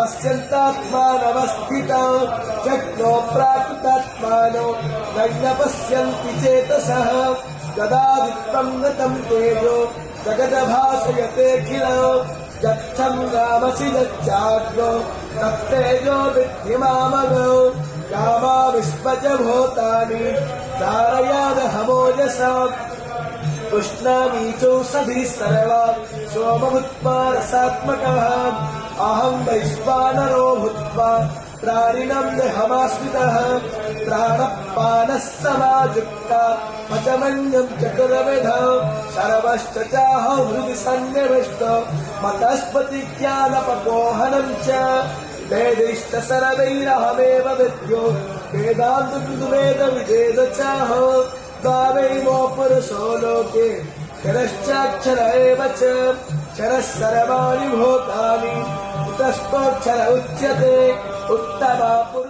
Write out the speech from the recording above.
पश्यन्तात्मानवस्थितौ शक्नो प्राकृतात्मानो न पश्यन्ति चेतसः गदादित्वं गतं तेजो जगदभासयतेऽखिलो यच्छन्दामसि यच्चाग्नो तत्तेजो विद्धि मामगौ कामाविश्वच भूतानि धारयादहमोजसा उष्णामीचौषधिः सर्वा सोमभूत्वा रसात्मकः अहं वैश्वानरो भूत्वा प्राणिनं देहमाश्रितः प्राणपानः समायुक्ता पचमन्यं चतुर्विधौ सर्वश्च चाहं हृदि सन्निविष्टो मतस्पतिज्ञानपकोहनं च वेदैश्च सर्वैरहमेव विद्यो वेदान्तवेद चाहो द्वावैमो पुरुषो लोके क्षरश्चाक्षर एव च क्षरः सर्वाणि भूतानि तस्माक्षर उच्यते उत्तमा पुरुष।